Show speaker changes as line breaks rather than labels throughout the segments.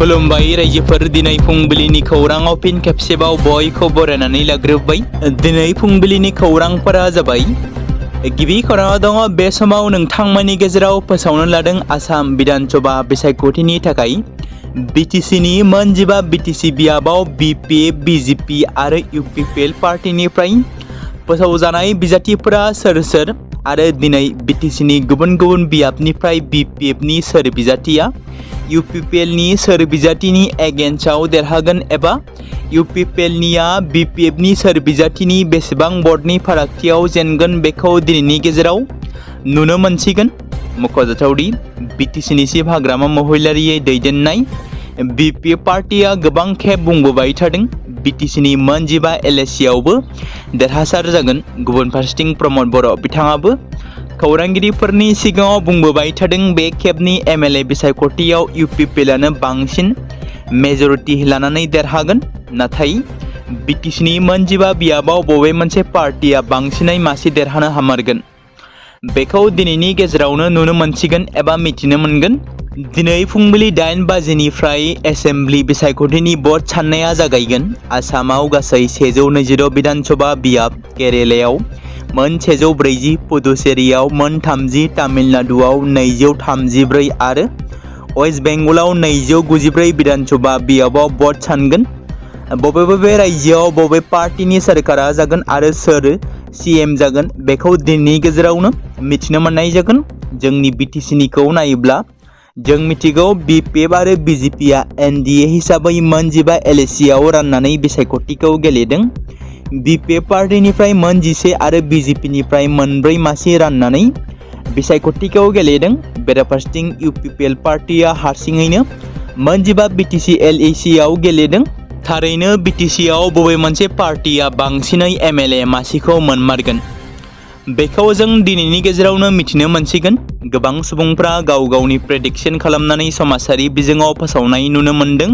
खुलुमबाय रायजोफोर दिनै फुंबिलिनि खौराङाव फिन खेबसेबाव बयखौ बरायनानै लाग्रोबाय। दिनै फुंबिलिनि खौरांफोरा जाबाय। गिबि खौराङाव दङ बे समाव नोंथांमोननि गेजेराव फोसावनो लादों आसाम बिधानसभा बिसायख'थिनि थाखाय बिटिसिनि मोनजिबा बिटिसि बियाबाव बिपिएफ बिजेपि आरो इउपिपिएल पार्टिनिफ्राय फोसावजानाय बिजाथिफोरा सोर सोर आरो दिनै बिटिसिनि गुबुन गुबुन बियाबनिफ्राय बिपिएफनि सोर बिजाथिया इउपिपिएलनि सोर बिजाथिनि एगेन्स्टआव देरहागोन एबा इउपिपिएलनिया बिपिएफनि सोर बिजाथिनि बेसेबां भटनि फारागथियाव जेनगोन बेखौ दिनैनि गेजेराव नुनो मोनसिगोन। मख'जाथावदि बिटिसिनि चिफ हाग्रामा महिलारियै दैदेननाय बिपिएफ पार्टिया गोबां खेब बुंबोबाय थादों बिटिसिनि मोनजिबा एलएसियावबो देरहासार जागोन। गुबुन फारसेथिं प्रमद बर' बिथाङाबो खौरांगिरिफोरनि सिगाङाव बुंबोबाय थादों बे खेबनि एमएलए बिसायख'थियाव इउपिपिएलआनो बांसिन मेजरिटि लानानै देरहागोन। नाथाय बिटिसिनि मोनजिबा बियाबाव बबे मोनसे पार्टिया बांसिनै मासि देरहानो हामारगोन बेखौ दिनैनि गेजेरावनो नुनो मोनसिगोन एबा मिथिनो मोनगोन। दिनै फुंबिलि 8 बाजिनिफ्राय एसेम्ब्लि बिसायख'थिनि भट साननाया जागायगोन। आसामाव गासै 122 बिधानसभा बियाब, केरेलायाव मोन 140, पुडुचेरियाव मोन 30, तामिलनाडुआव 234 आरो वेस्ट बेंगलाव 294 बिधानसभा बियाबाव भट सानगोन। बबे रायजोआव बबे पार्टिनि सोरखारा जागोन आरो सोर सीएम जागोन बेखौ दिनैनि गेजेरावनो मिथिनो मोननाय जागोन। जोंनि बिटिसिनिखौ नायोब्ला जों मिथिगौ बिपिएफ आरो बिजेपिआ एनडिए हिसाबै मोनजिबा एलएसियाव राननानै बिसायख'थिखौ गेलेदों। बिपिएफ पार्टिनिफ्राय मोन 11 आरो बिजेपिनिफ्राय मोन 4 मासि राननानै बिसायख'थिखौ गेलेदों। बेराफारसेथिं इउपिपिएल पार्टिया हारसिङैनो मोनजिबा बिटिसि एलएसियाव गेलेदों। थारैनो बिटिसिआव बबे मोनसे पार्टिया बांसिनै एमएलए मासिखौ मोनमारगोन बेखौ जों दिनैनि गेजेरावनो मिथिनो मोनसिगोन। गोबां सुबुंफ्रा गाव गावनि प्रेडिक्शन खालामनानै समाजारि बिजोङाव फोसावनाय नुनो मोनदों।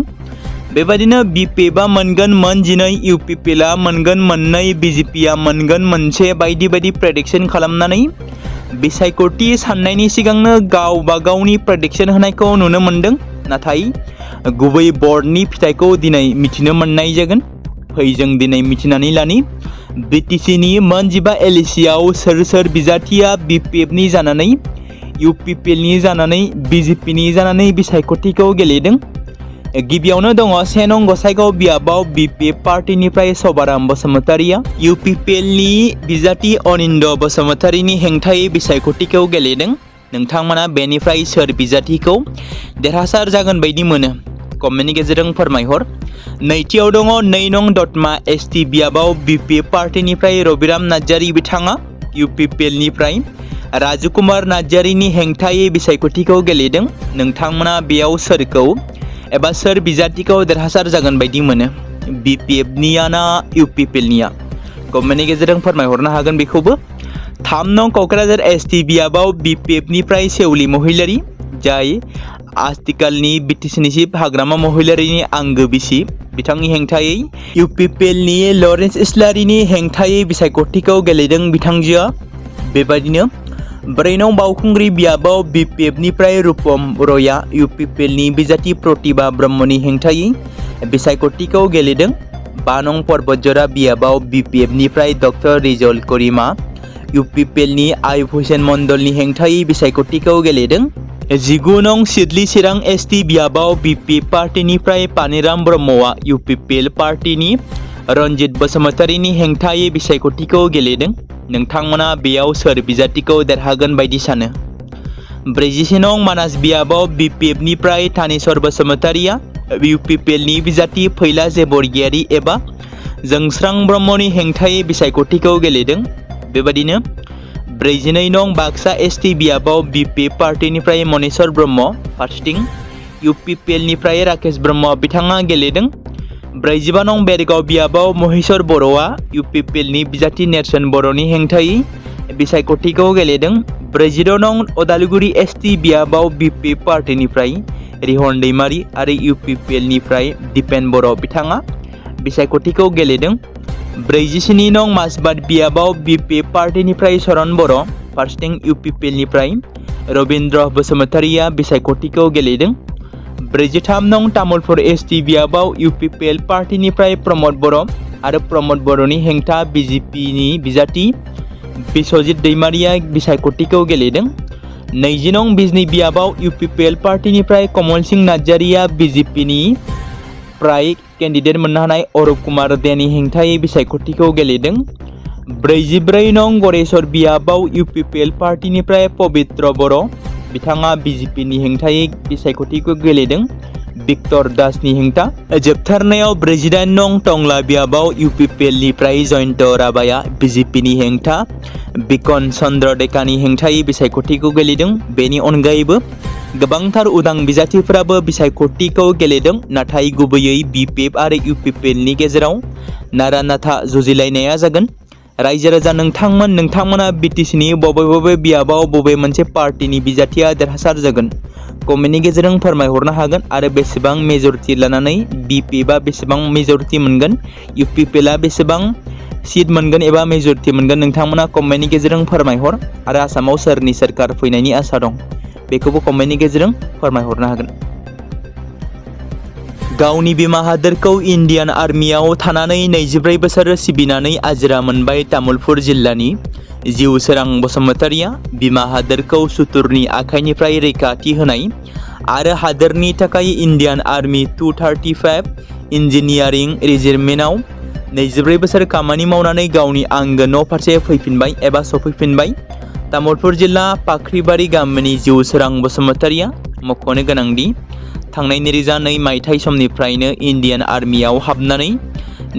बेबायदिनो बिपिएफआ मोनगोन मोन 12, इउपिपिएलआ मोनगोन मोन 2, बिजेपिआ मोनगोन मोनसे बायदि बायदि प्रेडिक्शन खालामनानै बिसायख'थि साननायनि सिगांनो गावबा गावनि प्रेडिक्शन होनायखौ नुनो मोनदों। नाथाय गुबै बर्डनि फिथाइखौ दिनै मिथिनो मोननाय जागोन। फै जों दिनै मिथिनानै लानि बिटिसिनि मोनजिबा एलएसियाव सोर सोर बिजाथिया बिपिएफनि जानानै इउपिपिएलनि जानानै बिजेपिनि जानानै बिसायख'थिखौ गेलेदों। गिबियावनो दङ 1 नं गसाइगाव बियाबाव बिपिएफ पार्टिनिफ्राय सभाराम बसुमतारिया इउपिपिएलनि बिजाथि अनिन्द बसुमतारिनि हेंथायै बिसायख'थिखौ गेलेदों। नोंथांमोना बेनिफ्राय सोर बिजाथिखौ देरहासार जागोन बायदि मोनो कमेन्टनि गेजेरजों फोरमायहर। नैथियाव दङ 2 नं दतमा एसटि बियाबाव बिपिएफ पार्टिनिफ्राय रबिराम नार्जारी बिथाङा इउपिपिएलनिफ्राय राजुकुमार नार्जारीनि हेंथायै बिसायख'थिखौ गेलेदों। नोंथांमोना बेयाव सोरखौ एबा सोर बिजाथिखौ देरहासार जागोन बायदि मोनो बिपिएफनिया ना इउपिपिएलनिया कमेन्टनि गेजेरजों फोरमायहरनो हागोन बेखौबो। 3 नं क'क्राझार एसटि बियाबाव बिपिएफनिफ्राय सेवली महिलारी जाय आथिखालनि बिटिसिनि चिफ हाग्रामा महिलारिनि आंगो बिसि बिथांनि हेंथायै इउपिपिएलनि लरेन्स इस्लारिनि हेंथायै बिसायख'थिखौ गेलेदों बिथांजोआ। बेबायदिनो 4 नं बावखुंग्रि बियाबाव बिपिएफनिफ्राय रुपम रयआ इउपिपिएलनि बिजाथि प्रतिभा ब्रह्मनि हेंथायै बिसायख'थिखौ गेलेदों। 5 नं पर्बतजरा बियाबाव बिपिएफनिफ्राय डक्टर रिजल करिमा इउपिपिएलनि आयुब हुसेन मण्डलनि हेंथायै बिसायख'थिखौ गेलेदों। 19 नं सिडली चिरां एसटि बियाबाव बिपिएफ पार्टिनिफ्राय पानिराम ब्रह्मआ इउपिपिएल पार्टिनि रन्जित बसुमतारिनि हेंथायै बिसायख'थिखौ गेलेदों। नोंथांमोना बेयाव सोर बिजाथिखौ देरहागोन बायदि सानो। 41 नं मानास बियाबाव बिपिएफनिफ्राय थानेश्वर बसुमतारिया इउपिपिएलनि बिजाथि फैलाजे बरगयारी एबा जोंस्रां ब्रह्मनि हेंथायै बिसायख'थिखौ गेलेदों। बेबायदिनो 42 नं बाक्सा एसटि बियाबाव बिपिएफ पार्टिनिफ्राय मनेश्वर ब्रह्म फारसेथिं इउपिपिएलनिफ्राय राकेश ब्रह्म बिथाङा गेलेदों। 45 नं बेरगाव बियाबाव महेश्वर बर'आ इउपिपिएलनि बिजाथि नेरसोन बर'नि हेंथायै बिसायख'थिखौ गेलेदों। 46 नं अदालगुरि एसटि बियाबाव बिपिएफ पार्टिनिफ्राय रिहन दैमारी आरो इउपिपिएलनिफ्राय दिपेन बर' बिथाङा बिसायख'थिखौ गेलेदों। 47 नं मासबाद बियाबाव बिपिएफ पार्टिनिफ्राय सरन बर' फारसेथिं इउपिपिएलनिफ्राय रबिन्द्र बसुमतारिया बिसायख'थिखौ गेलेदों। 43 नं तामुलपुर एसटी बियाबाव UPPL पार्टीनिफ्राय प्रमद बर' आरो प्रमद बर'नि हेंथा BJPनि बिजाथि बिस्वजित दैमारिया बिसायख'थिखौ गेलेदों। 20 नं बिजनी बियाबाव UPPL पार्टीनिफ्राय कमल सिंह नार्जारिया BJPनि प्राय केन्डिडेट मोननो हानाय अरूप कुमार देनि हेंथायै बिसायख'थिखौ गेलेदों। 44 नं गरेश्वर बियाबाव UPPL पार्टीनिफ्राय पवित्र बर' बिथाङा BJPनि हेंथायै बिसायख'थिखौ गेलेदों। भिक्टर दासनि हेंथा। जोबथारनायाव 48 नं टंला बियाबाव UPPLनिफ्राय जयन्त राभाया BJPनि हेंथा बिकन चन्द्र डेकानि हेंथायै बिसायख'थिखौ गेलेदों। बेनि अनगायैबो गोबांथार उदां बिजाथिफोराबो बिसायख'थिखौ गेलेदों, नाथाय गुबैयै BPF आरो UPPLनि गेजेराव नारा नाथा जुजिलायनाया जागोन। रायजो राजा नोंथांमोना BTCनि बबे बियाबाव बबे मोनसे पार्टीनि बिजाथिया देरहासार जागोन कमेन्टनि गेजेरजों फोरमायहरनो हागोन आरो बेसेबां मेजरिटि लानानै BPFआ बेसेबां मेजरिटि मोनगोन, UPPLआ बेसेबां सीट मोनगोन एबा मेजरिटि मोनगोन नोंथांमोना कमेन्टनि गेजेरजों फोरमायहर आरो आसामाव सोरनि सोरखार फैनायनि आसा दं बेखौबो कमेन्टनि गेजेरजों फोरमायहरनो हागोन। गावनि बिमा हादोरखौ इन्डियान आर्मियाव थानानै 24 बोसोर सिबिनानै आजिरा मोनबाय तामुलपुर जिल्लानि जिउ सोरां बसुमतारिया बिमा हादोरखौ सुथुरनि आखाइनिफ्राय रैखाथि होनाय आरो हादोरनि थाखाय इन्डियान आर्मी 235 इन्जिनियारिं रेजिमेन्टआव 24 बोसोर खामानि मावनानै गावनि आंगो न' फारसे फैफिनबाय एबा सफैफिनबाय। तामुलपुर जिल्ला फाख्रिबारि गामिनि जिउ सोरां बसुमतारिया मख'नो गोनांदि थांनाय 2002 मायथाइ समनिफ्रायनो इन्डियान आर्मियाव हाबनानै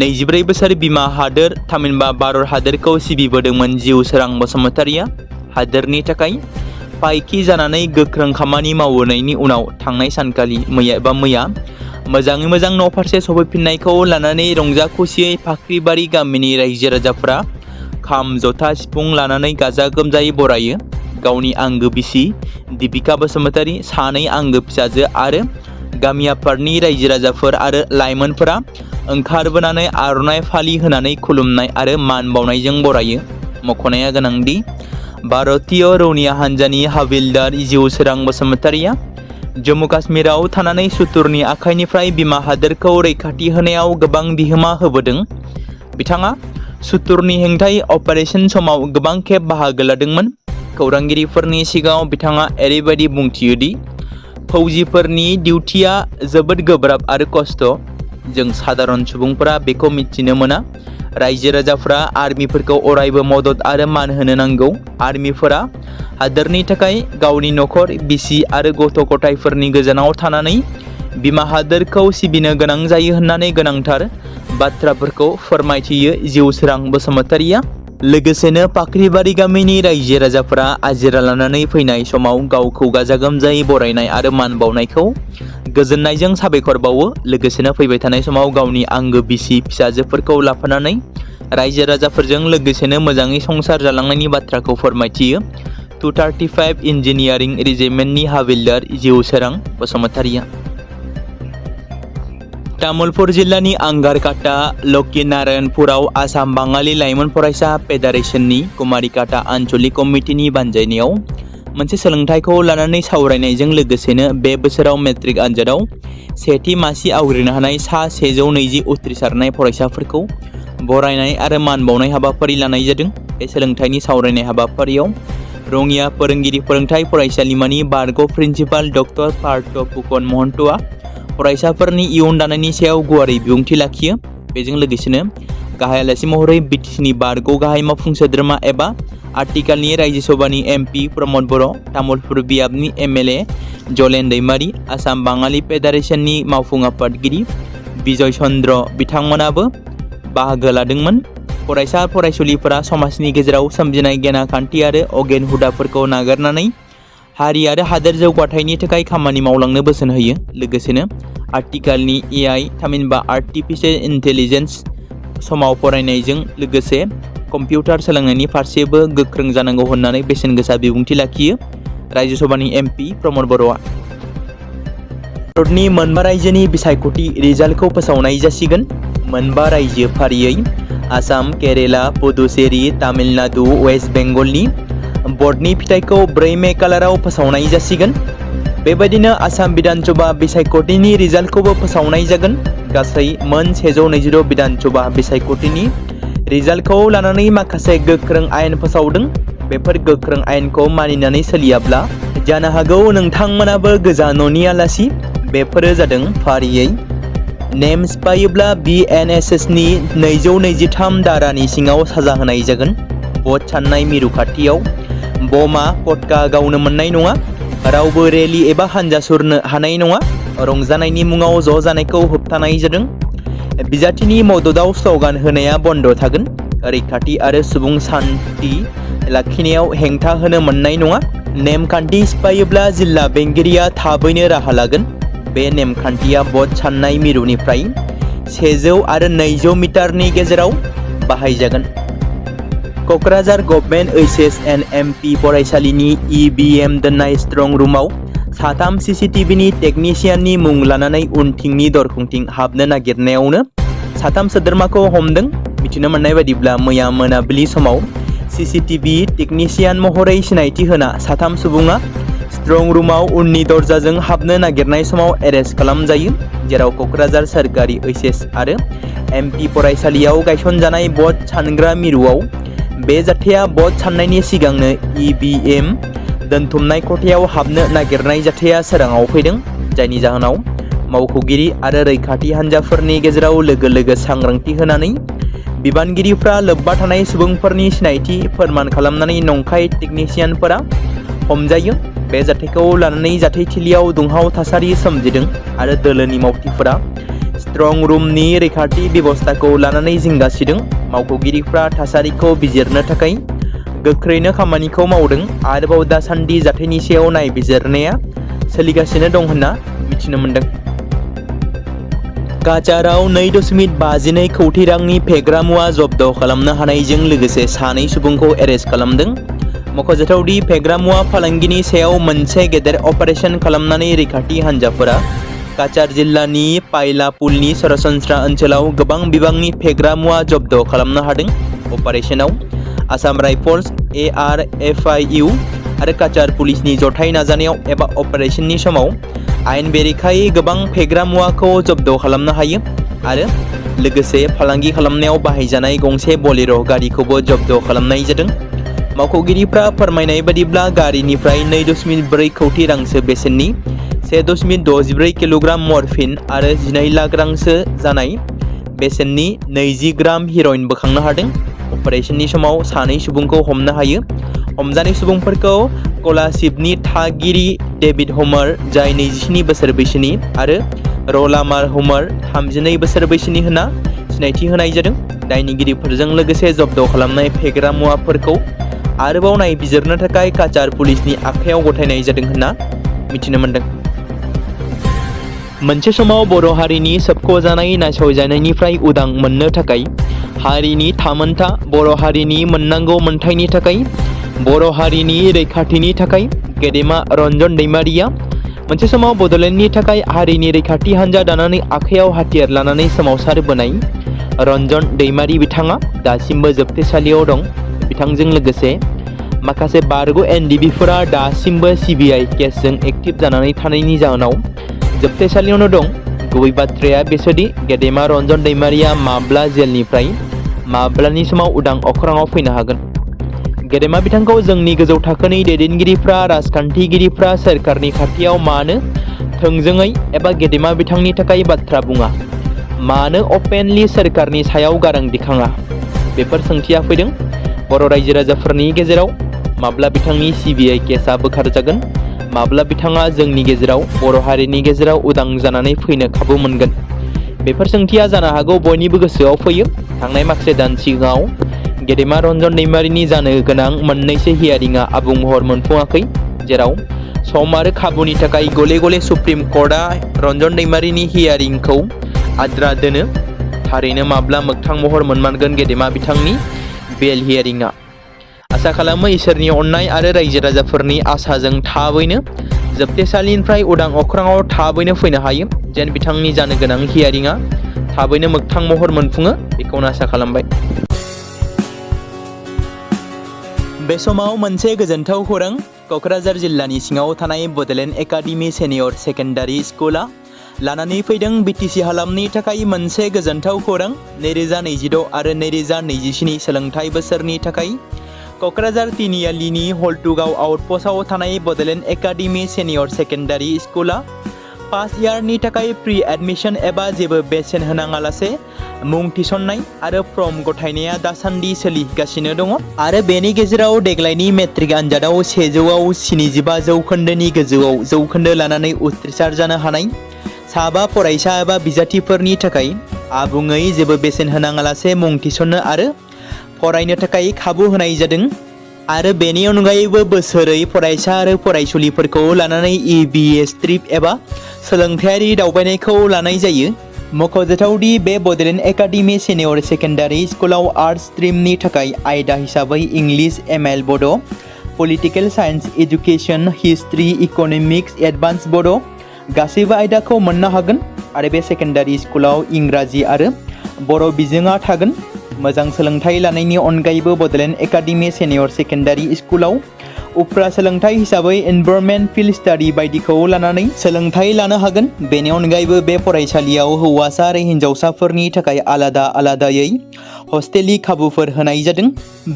24 बोसोर बिमा हादोर थामहिनबा भारत हादोरखौ सिबिबोदोंमोन जिउ सोरां बसुमतारिया हादोरनि थाखाय फायखि जानानै गोख्रों खामानि मावनायनि उनाव थांनाय सानखालि मैया मोजाङै मोजां न' फारसे सफैफिननायखौ लानानै रंजा खुसियै फाख्रिबारि गामिनि रायजो राजाफोरा खाम जथा सिफुं लानानै गाजा गोमजायै बरायो। गावनि आंगो बिसि दीपिका बसुमतारी, सानै आंगो फिसाजो आरो गामि आफादनि रायजो राजाफोर आरो लाइमोनफोरा ओंखारबोनानै आर'नाइ फालि होनानै खुलुमनाय आरो मान बावनायजों बरायो। मख'नाया गोनांदि भारतीय रौनिया हान्जानि हाबिलदार जिउ सोरां बसुमतारिया जम्मु काश्मीराव थानानै सुथुरनि आखाइनिफ्राय बिमा हादोरखौ रैखाथि होनायाव गोबां बिहोमा होबोदों। बिथाङा सुथुरनि हेंथायै अपारेशन समाव गोबां खेब बाहागो लादोंमोन। खौरांगिरिफोरनि सिगाङाव बिथाङा ओरैबायदि बुंथियो दि फौजिफोरनि डिउटिया जोबोद गोब्राब आरो खस्थ'। जों साधारन सुबुंफोरा बेखौ मिथिनो मोना। रायजो राजाफोरा आर्मिफोरखौ अरायबो मदद आरो मान होनो नांगौ। आर्मिफोरा हादोरनि थाखाय गावनि नखर, बिसि आरो गथ' गथायफोरनि गोजानाव थानानै बिमा हादोरखौ सिबिनो गोनां जायो होननानै गोनांथार बाथ्राफोरखौ फोरमायथियो जिउ सोरां बसुमतारिया। लोगोसेनो फाख्रिबारि गामिनि रायजो राजाफोरा आजिरा लानानै फैनाय समाव गावखौ गाजा गोमजायै बरायनाय आरो मान बावनायखौ गोजोननायजों साबायखर बावो। लोगोसेनो फैबाय थानाय समाव गावनि आंगो बिसि फिसाजोफोरखौ लाफानानै रायजो राजाफोरजों लोगोसेनो मोजाङै संसार जालांनायनि बाथ्राखौ फोरमायथियो 235 इन्जिनियारिं रेजिमेन्टनि हाबिलदार जिउ सोरां बसुमतारिया। तामुलपुर जिल्लानि आंगारकाटा लक्ष्मीनारायणपुराव आसाम बाङालि लाइमोन फरायसा फेडारेशननि कुमारिकाटा आन्चलिक कमिटिनि बानजायनायाव मोनसे सोलोंथाइखौ लानानै सावरायनायजों लोगोसेनो बे बोसोराव मेट्रिक आनजादाव सेथि मासि आवग्रिनो हानाय सा 120 उथ्रिसारनाय फरायसाफोरखौ बरायनाय आरो मान बावनाय हाबाफारि लानाय जादों। बे सोलोंथाइनि सावरायनाय हाबाफारियाव रङिया फोरोंगिरि फोरोंथाइ फरायसालिमानि बारग' प्रिन्सिपाल डक्टर पार्थ फुकन महन्तआ फरायसाफोरनि इयुन दानायनि सायाव गुवारै बिबुंथि लाखियो। बेजों लोगोसेनो गाहाय आलासि महरै BTCनि बारग' गाहाय मावफुं सोद्रोमा एबा आथिखालनि रायजो सभानि MP प्रमद बर', तामुलपुर बियाबनि MLA जलेन दैमारि, आसाम बाङालि फेडारेशननि मावफुं आफादगिरि बिजय चन्द्र बिथांमोनाबो बाहागो लादोंमोन। फरायसा फरायसुलिफोरा समाजनि गेजेराव सोमजिनाय गेना खान्थि आरो अगेन हुदाफोरखौ नागारनानै हारि आरो हादोर जौगाथायनि थाखाय खामानि मावलांनो बोसोन होयो। लोगोसेनो आथिखालनि AI थामहिनबा आर्टिफिशियेल इन्टेलिजेन्स समाव फरायनायजों लोगोसे कम्पिउटार सोलोंनायनि फारसेबो गोख्रों जानांगौ होननानै बेसेन गोसा बिबुंथि लाखियो रायजो सभानि MP प्रमद बर'आ। भारतनि मोनबा रायजोनि बिसायख'थि रिजाल्टखौ फोसावनाय जासिगोन। मोनबा रायजो फारियै आसाम, केरेला, पुडुचेरी, तामिलनाडु, वेस्ट बेंगलनि बर्डनि फिथाइखौ 4 मे खालाराव फोसावनाय जासिगोन। बेबायदिनो आसाम बिधान सभा बिसायख'थिनि रिजाल्टखौबो फोसावनाय जागोन। गासै मोन 126 बिधान सभा बिसायख'थिनि रिजाल्टखौ लानानै माखासे गोख्रों आयेन फोसावदों। बेफोर गोख्रों आयेनखौ मानिनानै सोलियाब्ला जानो हागौ नोंथांमोनाबो गोजा न'नि आलासि। बेफोरो जादों फारियै नेम सिफायोब्ला BNSSनि 223 धारानि सिङाव साजा होनाय जागोन। भट साननाय मिरु खाथियाव बमा पटका गावनो मोननाय नङा। रावबो रेली एबा हानजा सुरनो हानाय नङा। रंजानायनि मुङाव ज' जानायखौ होबथानाय जादों। बिजाथिनि मददाव स्ल'गान होनाया बन्द थागोन। रैखाथि आरो सुबुं सान्थि लाखिनायाव हेंथा होनो मोननाय नङा। नेमखान्थि सिफायोब्ला जिल्ला बेंगिरिया थाबैनो राहा लागोन। बे नेमखान्थिया भट साननाय मिरुनिफ्राय 100 आरो 200 मिटारनि गेजेराव बाहायजागोन। क'क्राझार गभर्नमेन्ट HSN-MP फरायसालिनि EVM दोननाय स्ट्रं रुमाव 3 CCTVनि टेकनिशियाननि मुं लानानै उनथिंनि दरखंथिं हाबनो नागिरनायावनो 3 सोद्रोमाखौ हमदों। मिथिनो मोननाय बायदिब्ला मैया मोनाबिलि समाव CCTV टेकनिशियान महरै सिनायथि होना 3 सुबुङा स्ट्रं रुमाव उननि दरजाजों हाबनो नागिरनाय समाव एरेस्ट खालामजायो। जेराव क'क्राझार सोरखारि HS आरो MP फरायसालियाव गायसनजानाय भट सानग्रा मिरुआव बे जाथाया भट साननायनि सिगांनो EVM दोनथुमनाय खथायाव हाबनो नागिरनाय जाथाया सोराङाव फैदों। जायनि जाहोनाव मावख'गिरि आरो रैखाथि हान्जाफोरनि गेजेराव लोगो लोगो सांग्रांथि होनानै बिबानगिरिफ्रा लोब्बा थानाय सुबुंफोरनि सिनायथि फोरमान खालामनानै नंखाय टेकनिशियानफोरा हमजायो। बे जाथायखौ लानानै जाथायथिलियाव दुंहाव थासारि सोमजिदों आरो दोलोनि मावथिफोरा स्ट्रं रुमनि रैखाथि बेबस्थाखौ लानानै जिंगा सिदों। मावख'गिरिफ्रा थासारिखौ बिजिरनो थाखाय गोख्रैनो खामानिखौ मावदों। आरोबाव दासान्दि जाथायनि सायाव नायबिजिरनाया सोलिगासिनो दं होनना मिथिनो मोन्दों। काछाराव 2.52 कोटी रांनि फेग्रा मुवा जब्द खालामनो हानायजों लोगोसे 2 सुबुंखौ एरेस्ट खालामदों। मख'जाथाव दि फेग्रा मुवा फालांगिनि सायाव मोनसे गेदेर अपारेशन खालामनानै रैखाथि हान्जाफोरा काछार जिल्लानि पाइलापुलनि सरासनस्रा ओनसोलाव गोबां बिबांनि फेग्रा मुवा जब्द खालामनो हादों। अपारेशनाव आसाम राइफल्स, ARFIU आरो काछार पुलिसनि जथाय नाजानायाव एबा अपारेशननि समाव आयेन बेरेखायै गोबां फेग्रा मुवाखौ जब्द खालामनो हायो आरो लोगोसे फालांगि खालामनायाव बाहायजानाय गंसे बलेर' गारिखौबो जब्द खालामनाय जादों। मावख'गिरिफ्रा फोरमायनाय बादिब्ला गारिनिफ्राय 2.4 कोटी रांसो बेसेननि 1.64 किल'ग्राम मर्फिन आरो 12 लाख रांसो जानाय बेसेननि 20 ग्राम हेर'इन बोखांनो हादों। अपारेशननि समाव 2 सुबुंखौ हमनो हायो। हमजानाय सुबुंफोरखौ कलासिबनि थागिरि डेभिड हमार, जाय 27 बोसोर बैसोनि, आरो रलामार हमार, 32 बोसोर बैसोनि होनना सिनायथि होनाय जादों। दायनिगिरिफोरजों लोगोसे जब्द खालामनाय फेग्रा मुवाफोरखौ आरोबाव नायबिजिरनो थाखाय काछार पुलिसनि आखायाव गथायनाय जादों होनना मिथिनो मोन्दों। मोनसे समाव बर' हारिनि सोबख'जानाय नासयजानायनिफ्राय उदां मोननो थाखाय, हारिनि थामोनथा, बर' हारिनि मोननांगौ मोनथायनि थाखाय, बर' हारिनि रैखाथिनि थाखाय गेदेमा रन्जन दैमारिया मोनसे समाव बड'लेण्डनि थाखाय हारिनि रैखाथि हान्जा दानानै आखायाव हाथियार लानानै सोमावसारबोनाय रन्जन दैमारि बिथाङा दासिमबो जोबथेसालियाव दं। बिथांजों लोगोसे माखासे बारग' NDBफोरा दासिमबो CBI केसजों एक्टिभ जानानै थानायनि जाहोनाव जोबथेसालियावनो दं। गुबै बाथ्राया बेसोदि गेदेमा रन्जन दैमारिया माब्ला जेलनिफ्राय माब्लानि समाव उदां अख्राङाव फैनो हागोन। गेदेमा बिथांखौ जोंनि गोजौ थाखोनि दैदेनगिरिफ्रा, राजखान्थिगिरिफ्रा सोरखारनि खाथियाव मानो थोंजोङै एबा गेदेमा बिथांनि थाखाय बाथ्रा बुङा? मानो अपेनलि सोरखारनि सायाव गारां दिखाङा? बेफोर सोंथिया फैदों। बर' रायजो राजाफोरनि गेजेराव माब्ला बिथांनि CBI केसआ बोखारजागोन? माब्ला बिथाङा जोंनि गेजेराव, बर' हारिनि गेजेराव उदां जानानै फैनो खाबु मोनगोन? बेफोर सोंथिया जानो हागौ बयनिबो गोसोआव फैयो। थांनाय माखासे दान सिगाङाव गेदेमा रन्जन दैमारिनि जानो गोनां मोननैसो हियारिंआ आबुं महर मोनफुङाखै, जेराव सम आरो खाबुनि थाखाय गले गले सुप्रिम कर्टआ रन्जन दैमारिनि हियारिंखौ आद्रा दोनो। थारैनो माब्ला मोगथां महर मोनमारगोन गेदेमा बिथांनि बेल हियारिंआ? आसा खालामो इसोरनि अननाय आरो रायजो राजाफोरनि आसाजों थाबैनो जोबथेसालिनिफ्राय उदां अख्राङाव थाबैनो फैनो हायो। जेन बिथांनि जानो गोनां हियारिंआ थाबैनो मोगथां महर मोनफुङो, बेखौनो आसा खालामबाय। बे समाव मोनसे गोजोनथाव खौरां क'क्राझार जिल्लानि सिङाव थानाय बड'लेण्ड एकाडेमि सेनियर सेकेन्डारि स्कुला लानानै फैदों बिटिसि हालामनि थाखाय मोनसे गोजोनथाव खौरां 2026 आरो 2027 सोलोंथाइ बोसोरनि थाखाय क'क्राझार तिनिआलिनि हल्टुगाव आउटपस्टआव थानाय बड'लेण्ड एकाडेमि सेनियर सेकेन्डारि स्कुला फार्स्ट इयारनि थाखाय प्रि एडमिशन एबा जेबो बेसेन होनाङालासे मुं थिसननाय आरो फर्म गथायनाया दासान्दि सोलिगासिनो दङ आरो बेनि गेजेराव देग्लायनि मेट्रिक आनजादाव 100आव 75 जौखोन्दोनि गोजौआव जौखोन्दो लानानै उथ्रिसार जानो हानाय साबा फरायसा एबा बिजाथिफोरनि थाखाय आबुङै जेबो बेसेन होनाङालासे मुं थिसननो आरो फरायनो थाखाय खाबु होनाय जादों आरो बेनि अनगायैबो बोसोरै फरायसा आरो फरायसुलिफोरखौ लानानै EBS ट्रिप एबा सोलोंथायारि दावबायनायखौ लानाय जायो। मख'जाथावदि बे बड'लेण्ड एकाडेमि सेनियर सेकेन्डारि स्कुलाव आर्ट्स स्ट्रिमनि थाखाय आयदा हिसाबै इंलिश ML बड', political science education, history, economics, advance बड' गासैबो आयदाखौ मोननो हागोन आरो बे सेकेन्डारि स्कुलाव इंराजि आरो बर' बिजोङा थागोन। मोजां सोलोंथाइ लानायनि अनगायैबो बड'लेण्ड एकाडेमि सेनियर सेकेन्डारि स्कुलाव उफ्रा सोलोंथाइ हिसाबै एनभायरनमेन्ट फिल्ड स्टाडि बायदिखौ लानानै सोलोंथाइ लानो हागोन। बेनि अनगायैबो बे फरायसालियाव हौवासा आरो हिन्जावसाफोरनि थाखाय आलादा आलादायै हस्टेलनि खाबुफोर होनाय जादों।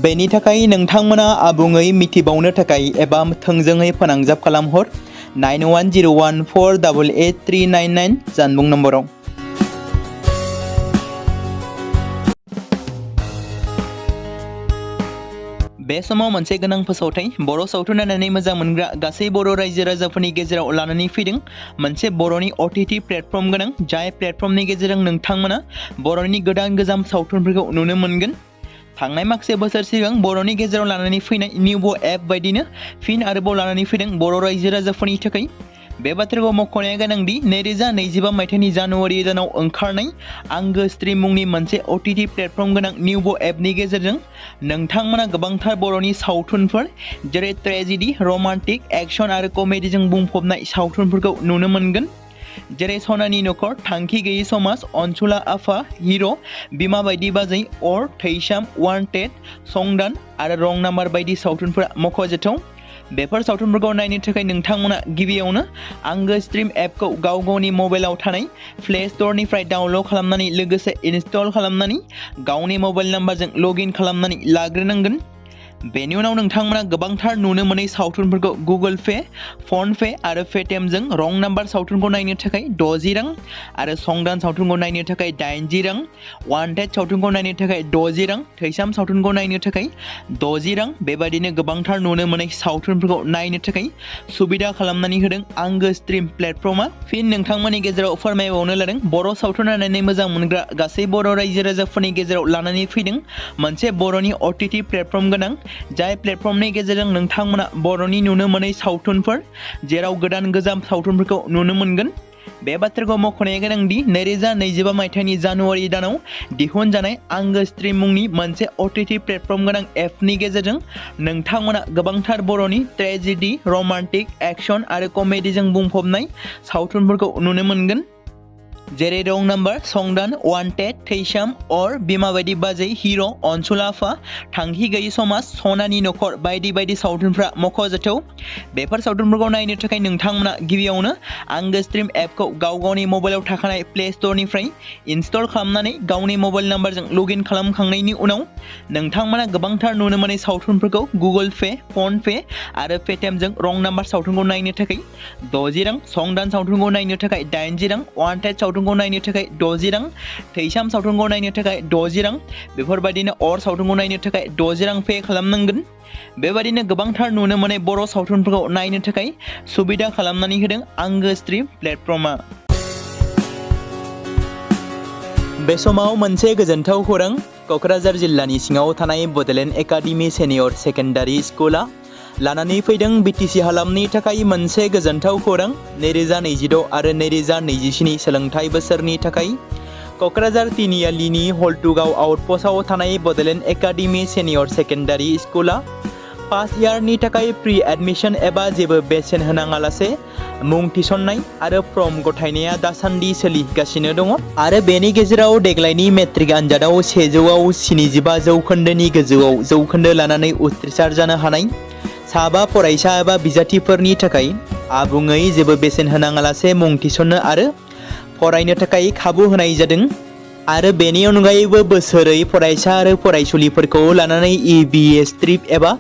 बेनि थाखाय नोंथांमोना आबुङै मिथिबावनो थाखाय एबा थोंजोङै फोनांजाब खालामहर 9101488399 जानबुं नम्बराव। बे समाव मोनसे गोनां फोसावथाय बर' सावथुन नायनानै मोजां मोनग्रा गासै बर' रायजो राजाफोरनि गेजेराव लानानै फैदों मोनसे बर'नि OTT प्लेटफर्म गोनां जाय प्लेटफर्मनि गेजेरजों नोंथांमोना बर'नि गोदान गोजाम सावथुनफोरखौ नुनो मोनगोन। थांनाय माखासे बोसोर सिगां बर'नि गेजेराव लानानै फैनाय निउबो एप बायदिनो फिन आरोबाव लानानै फैदों बर' रायजो राजाफोरनि थाखाय। बे बाथ्राखौ मख'नाया गोनांदि 2025 मायथाइनि जानुवारि दानाव ओंखारनाय आंगो स्ट्रिम मुंनि मोनसे OTT प्लेटफर्म गोनां निउबो एपनि गेजेरजों नोंथांमोना गोबांथार बर'नि सावथुनफोर जेरै ट्रेजेडि, रमान्टिक, एक्शन आरो कमेडिजों बुंफबनाय सावथुनफोरखौ नुनो मोनगोन। जेरै सनानि नखर, थांखि गैयै समाज, अनसुला आफा, हिर', बिमा बायदि बाजै, अर, थैसाम, वान्टेड, संदान आरो रं नाम्बार बायदि सावथुनफोरा मख'जाथाव। बेफोर सावथुनफोरखौ नायनो थाखाय नोंथांमोना गिबियावनो आंगो स्ट्रिम एपखौ गावनि मबाइलाव थानाय प्ले स्ट'रनिफ्राय डाउनल'ड खालामनानै लोगोसे इनस्टल खालामनानै गावनि मबाइल नाम्बारजों लगइन खालामनानै लाग्रोनांगोन। बेनि उनाव नोंथांमोना गोबांथार नुनो मोनै सावथुनफोरखौ गुगोल पे, फन पे आरो पेटिएमजों रं नाम्बार सावथुनखौ नायनो थाखाय 60 रां आरो संदान सावथुनखौ नायनो थाखाय 80 रां, वान्टेड सावथुनखौ नायनो थाखाय 60 रां, थैसाम सावथुनखौ नायनो थाखाय 60 रां बेबायदिनो गोबांथार नुनो मोनै सावथुनफोरखौ नायनो थाखाय सुबिदा खालामनानै होदों आंगो स्ट्रिम प्लेटफर्मा। फिन नोंथांमोननि गेजेराव फोरमायबावनो लादों बर' सावथुन नायनानै मोजां मोनग्रा गासै बर' रायजो राजाफोरनि गेजेराव लानानै फैदों मोनसे बर'नि OTT प्लेटफर्म गोनां जाय प्लेटफर्मनि गेजेरजों नोंथांमोना बर'नि नुनो मोनै सावथुनफोर जेराव गोदान गोजाम सावथुनफोरखौ नुनो मोनगोन। बे बाथ्राखौ मख'नाया गोनांदि 2025 मायथाइनि जानुवारि दानाव दिहुनजानाय आंगो स्ट्रिम मुंनि मोनसे OTT प्लेटफर्म गोनां एपनि गेजेरजों नोंथांमोना गोबांथार बर'नि ट्रेजेडि, रमान्टिक, एक्शन आरो कमेडिजों बुंफबनाय सावथुनफोरखौ नुनो मोनगोन। जेरै रं नाम्बार, संदान, वान्टेड, थैसाम, अर, बिमा बायदि बाजै, हिर', अनसुला आफा, थांखि गैयै समाज, सनानि नखर बायदि बायदि सावथुनफ्रा मख'जाथाव। बेफोर सावथुनफोरखौ नायनो थाखाय नोंथांमोना गिबियावनो आंगो स्ट्रिम एपखौ गावनि मबाइलाव थाखानाय प्ले स्ट'रनिफ्राय इनस्टल खालामनानै गावनि मबाइल नाम्बारजों लगइन खालामखांनायनि उनाव नोंथांमोना गोबांथार नुनो मोनै सावथुनफोरखौ गुगोल पे, फन पे आरो पेटिएमजों रं नाम्बार सावथुनखौ नायनो थाखाय 60 रां, संदान सावथुनखौ नायनो थाखाय 80 रां, वान्टेड सावथुनखौ नायनो थाखाय 60 रां, थैसाम सावथुनखौ नायनो थाखाय 60 रां बेफोरबायदिनो अर सावथुनखौ नायनो थाखाय 60 रां पे खालामनांगोन। बेबायदिनो गोबांथार नुनो मोनै बर' सावथुनफोरखौ नायनो थाखाय सुबिदा खालामनानै होदों आंगो स्ट्रिम प्लेटफर्मा। बे समाव मोनसे गोजोनथाव खौरां क'क्राझार जिल्लानि सिङाव थानाय बड'लेण्ड एकाडेमि सेनियर सेकेन्डारि स्कुला लानानै फैदों बिटिसि हालामनि थाखाय मोनसे गोजोनथाव खौरां 2026 आरो 2027 सोलोंथाइ बोसोरनि थाखाय क'क्राझार तिनिआलिनि हल्टुगाव आउटपस्टआव थानाय बड'लेण्ड एकाडेमि सेनियर सेकेन्डारि स्कुला फार्स्ट इयारनि थाखाय प्रि एडमिशन एबा जेबो बेसेन होनाङालासे मुं थिसननाय आरो फर्म गथायनाया दासान्दि सोलिगासिनो दङ आरो बेनि गेजेराव देग्लायनि मेट्रिक आनजादाव 100आव 75 जौखोन्दोनि गोजौआव जौखोन्दो लानानै उथ्रिसार जानो हानाय साबा फरायसा एबा बिजाथिफोरनि थाखाय आबुङै जेबो बेसेन होनाङालासे मुं थिसननो आरो फरायनो थाखाय खाबु होनाय जादों आरो बेनि अनगायैबो बोसोरै फरायसा आरो फरायसुलिफोरखौ लानानै EBS ट्रिप एबा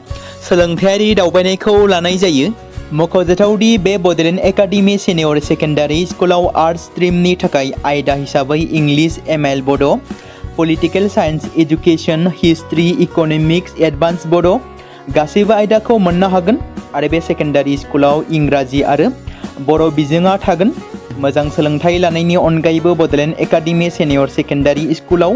सोलोंथायारि दावबायनायखौ लानाय जायो। मख'जाथावदि बे बड'लेण्ड एकाडेमि सिनियर सेकेन्डारि स्कुलाव आर्ट्स स्ट्रिमनि थाखाय आयदा हिसाबै इंलिश ML बड', political science education, history, economics, advance बड' गासैबो आयदाखौ मोननो हागोन आरो बे सेकेन्डारि स्कुलाव इंराजि आरो बर' बिजोङा थागोन। मोजां सोलोंथाइ लानायनि अनगायैबो बड'लेण्ड एकाडेमि सिनियर सेकेन्डारि स्कुलाव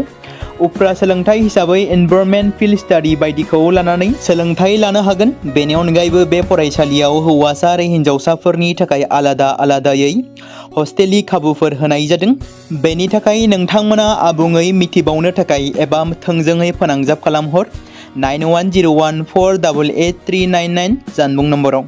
उफ्रा सोलोंथाइ हिसाबै एनभायरनमेन्ट फिल्ड स्टाडि बायदिखौ लानानै सोलोंथाइ लानो हागोन। बेनि अनगायैबो बे फरायसालियाव हौवासा आरो हिन्जावसाफोरनि थाखाय आलादा आलादायै हस्टेलनि खाबुफोर होनाय जादों। बेनि थाखाय नोंथांमोना आबुङै मिथिबावनो थाखाय एबा थोंजोङै फोनांजाब खालामहर 9101488399 जानबुं नम्बराव।